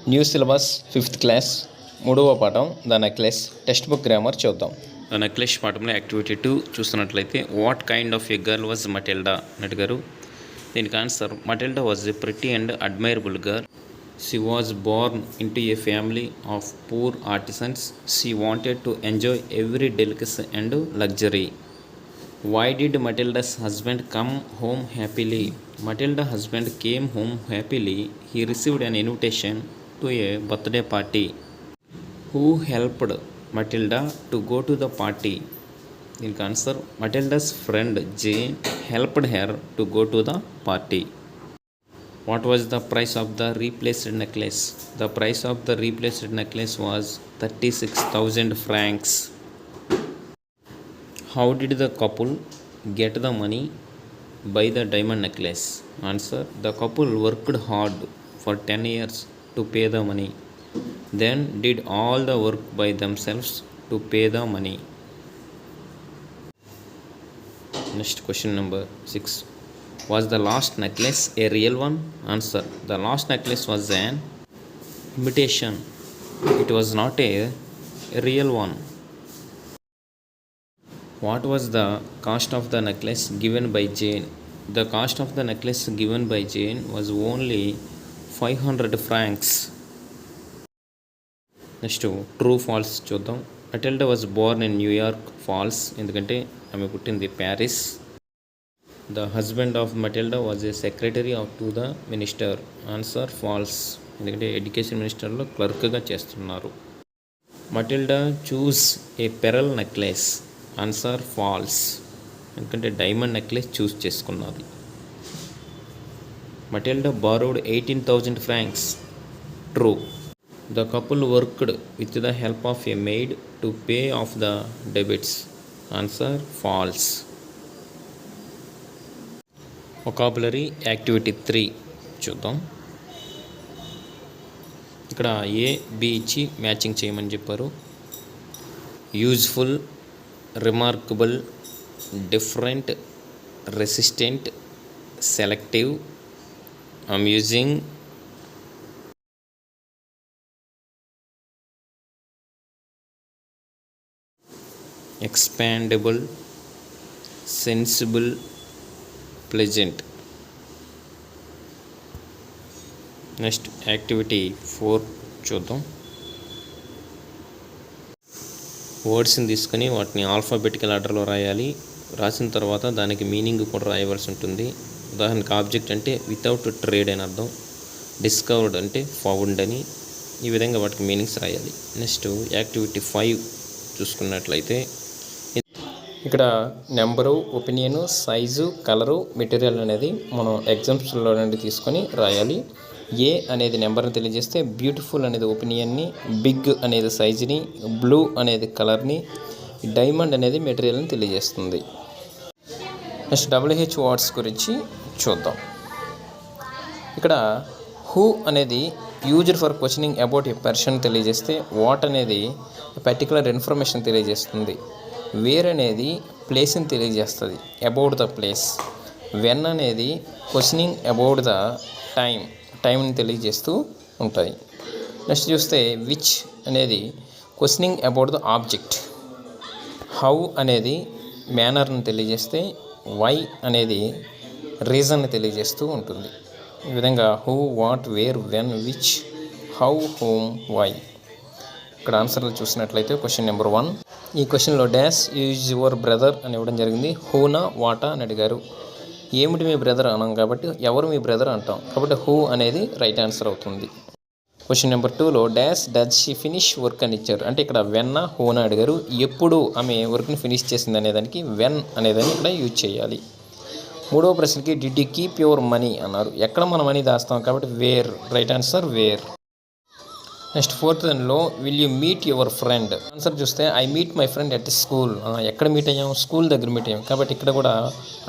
New syllabus 5th class 3వ పాఠం the necklace text book grammar చూద్దాం. ద నెక్లెస్ పాఠంలో యాక్టివిటీ 2 చూస్తున్నట్లయితే what kind of a girl was Matilda అని అడిగారు. దీనికి answer Matilda was a pretty and admirable girl. She was Born into A family of poor artisans. She wanted to enjoy every delicacy and luxury. Why did Matilda's husband come home happily? Matilda's husband came home happily. He received an invitation to a birthday party. Who helped Matilda to go to the party? In answer, Matilda's friend Jane helped her to go to the party. What was the price of the replaced necklace? The price of the replaced necklace was 36,000 francs. How did the couple get the money buy the diamond necklace? Answer, the couple worked hard for 10 years to pay the money, then did all the work by themselves to pay the money. Next question number 6. Was the last necklace a real one? Answer, the last necklace was an imitation. It was not a real one. What was the cost of the necklace given by Jane? The cost of the necklace given by Jane was only 500 francs. Next, true false చూద్దాం. Matilda was born in New York Falls, ఎందుకంటే ఆమె పుట్టింది Paris. The husband of Matilda was a secretary to the minister. Answer, false, ఎందుకంటే education మినిస్టర్లో క్లర్క్గా చేస్తున్నారు. Matilda chose a pearl necklace. Answer, false, ఎందుకంటే diamond necklace choose చేసుకున్నది. Matilda borrowed 18,000 francs. True. The couple worked with the help of a maid to pay off the debits. Answer, false. Vocabulary activity 3 చూద్దాం. ఇక్కడ A B ఇచ్చి matching చేయమని చెప్పారు. Useful, remarkable, different, resistant, selective, amusing, expandable, sensible, pleasant. Next, activity 4 చూద్దాం. వర్డ్స్ని తీసుకొని వాటిని alphabetical ఆర్డర్లో రాయాలి. రాసిన తర్వాత దానికి మీనింగ్ కూడా రాయవలసి ఉంటుంది. ఉదాహరణకు ఆబ్జెక్ట్ అంటే వితౌట్ ట్రేడ్ అని అర్థం, డిస్కవర్డ్ అంటే ఫౌండ్ అని, ఈ విధంగా వాటికి మీనింగ్స్ రాయాలి. నెక్స్ట్ యాక్టివిటీ 5 చూసుకున్నట్లయితే ఇక్కడ number, opinion, size, colour, material అనేది మనం ఎగ్జాంపుల్స్లో నుండి తీసుకొని రాయాలి. ఏ అనేది నెంబర్ని తెలియజేస్తే, బ్యూటిఫుల్ అనేది ఒపీనియన్ని, బిగ్ అనేది సైజుని, బ్లూ అనేది కలర్ని, డైమండ్ అనేది మెటీరియల్ని తెలియజేస్తుంది. నెక్స్ట్ WH వర్డ్స్ గురించి చూద్దాం. ఇక్కడ హూ అనేది used for questioning about a person తెలియజేస్తే, వాట్ అనేది పర్టికులర్ ఇన్ఫర్మేషన్ తెలియజేస్తుంది. వేర్ అనేది ప్లేస్ని తెలియజేస్తుంది, అబౌట్ ద ప్లేస్. వెన్ అనేది క్వశ్చనింగ్ అబౌట్ ద టైంని తెలియజేస్తూ ఉంటాయి. నెక్స్ట్ చూస్తే విచ్ అనేది questioning about the object. How అనేది మేనర్ని తెలియజేస్తే, వై అనేది రీజన్ని తెలియజేస్తూ ఉంటుంది. ఈ విధంగా who, what, where, when, which, how, whom, why. ఇక్కడ ఆన్సర్లు చూసినట్లయితే క్వశ్చన్ నెంబర్ 1. ఈ క్వశ్చన్లో డాష్ ఈజ్ యువర్ బ్రదర్ అని ఇవ్వడం జరిగింది. హూనా, వాటా అని అడిగారు. ఏమిటి మీ బ్రదర్ అన్నాం కాబట్టి ఎవరు మీ బ్రదర్ అంటాం, కాబట్టి హూ అనేది రైట్ ఆన్సర్ అవుతుంది. క్వశ్చన్ నెంబర్ 2లో dash does she finish work అని ఇచ్చారు. అంటే ఇక్కడ వెన్నా, హూనా అడిగారు. ఎప్పుడు ఆమె వర్క్ని ఫినిష్ చేసింది అనేదానికి వెన్ అనేదాన్ని ఇక్కడ యూజ్ చేయాలి. 3వ ప్రశ్నకి did you keep your money అన్నారు. ఎక్కడ మన మనీ దాస్తాం కాబట్టి where, right answer where. Next 4th దానిలో will you meet your friend. Answer చూస్తే I meet my friend at school. ఎక్కడ మీట్ అయ్యాం, స్కూల్ దగ్గర మీట్ అయ్యాం కాబట్టి ఇక్కడ కూడా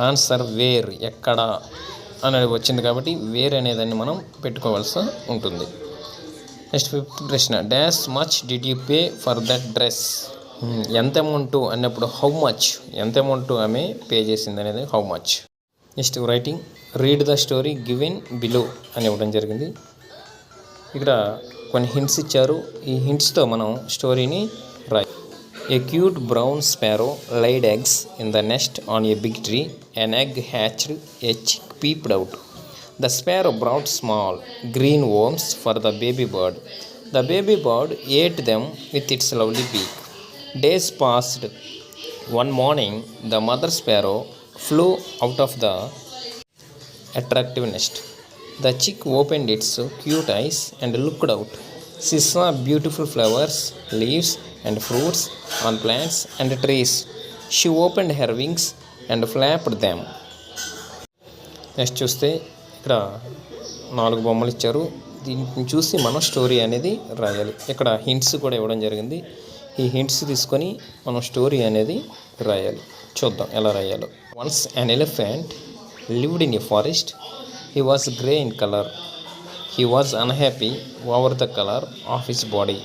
ఆన్సర్ వేర్, ఎక్కడ అనేది వచ్చింది కాబట్టి వేర్ అనేదాన్ని మనం పెట్టుకోవాల్సి ఉంటుంది. నెక్స్ట్ 5th ప్రశ్న dash much did you pay for that dress. ఎంత అమౌంట్ అన్నప్పుడు హౌ మచ్, ఎంత అమౌంట్ ఆమె పే చేసింది అనేది how much. Next writing read the story given below అని ఇవ్వడం జరిగింది. ఇక్కడ కొన్ని హింట్స్ ఇచ్చారు. ఈ హింట్స్తో మనం స్టోరీని రాయి. ఏ cute brown sparrow laid eggs in the nest on a big tree. An egg hatched, a chick peeped out. The sparrow brought small green worms for the baby bird. The baby bird ate them with its lovely beak. Days passed. One morning, the mother sparrow flew out of the attractive nest. The chick opened its cute eyes and looked out. She saw beautiful flowers, leaves, and fruits on plants and trees. She opened her wings and flapped them. Next చూస్తే ఇక్కడ 4 బొమ్మలు ఇచ్చారు. దీన్ని చూసి మనం story అనేది రాయాలి. ఇక్కడ హింట్స్ కూడా ఇవ్వడం జరిగింది. ఈ హింట్స్ తీసుకొని మనం స్టోరీ అనేది రాయాలి. చూద్దాం ఎలా రాయాలో. Once an elephant lived in a forest. He was grey in color. He was unhappy over the color of his body.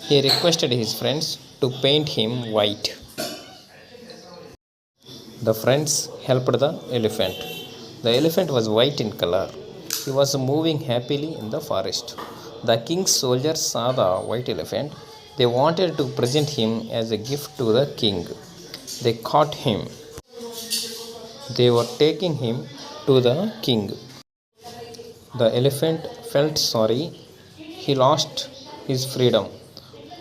He requested his friends to paint him white. The friends helped the elephant. The elephant was white in color. He was moving happily in the forest. The king's soldiers saw the white elephant. They wanted to present him as a gift to the king. They caught him. They were taking him to the king. The elephant felt sorry. He lost his freedom.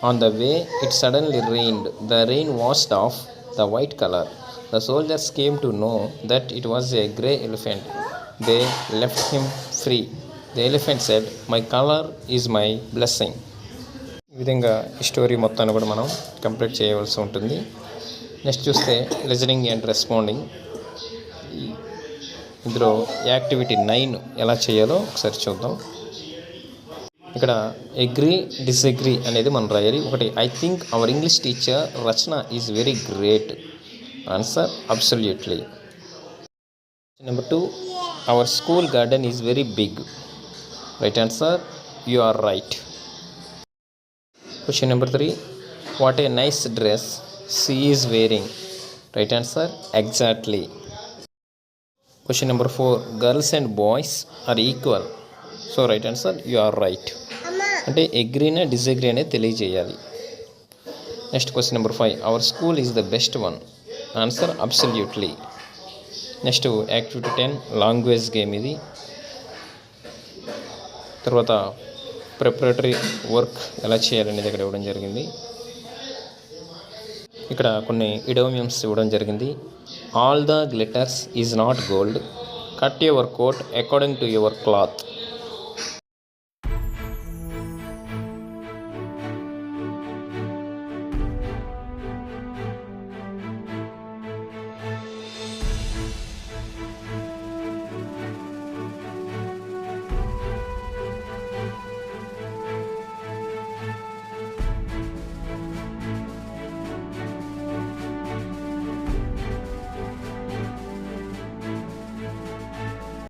On the way, it suddenly rained. The rain washed off the white color. The soldiers came to know that it was a grey elephant. They left him free. The elephant said, "My color is my blessing." ఈ విధంగా ఈ story మొత్తాన్ని కూడా మనం complete చేయవలసి ఉంటుంది. Next చూస్తే listening and responding. ఇందులో యాక్టివిటీ 9 ఎలా చేయాలో ఒకసారి చూద్దాం. ఇక్కడ అగ్రీ డిసగ్రీ అనేది మనం రాయాలి. ఒకటి, I think our English teacher Rachana is very great. Answer, absolutely. Number 2, our school garden is very big. Right answer, you are right. Question number 3, what a nice dress she is wearing. Right answer, exactly. Question number 4, girls and boys are equal. So right answer, you are right. అంటే అగ్రీనా disagree అనేది తెలియజేయాలి. Next question number 5, our school is the best one. Answer, absolutely. Next activity 10, language game ఇది. తర్వాత preparatory work ఎలా చేయాలనేది ఇక్కడ ఇవ్వడం జరిగింది. ఇక్కడ కొన్ని ఇడోమియమ్స్ ఇవ్వడం జరిగింది. All the glitters is not gold. Cut your coat according to your cloth.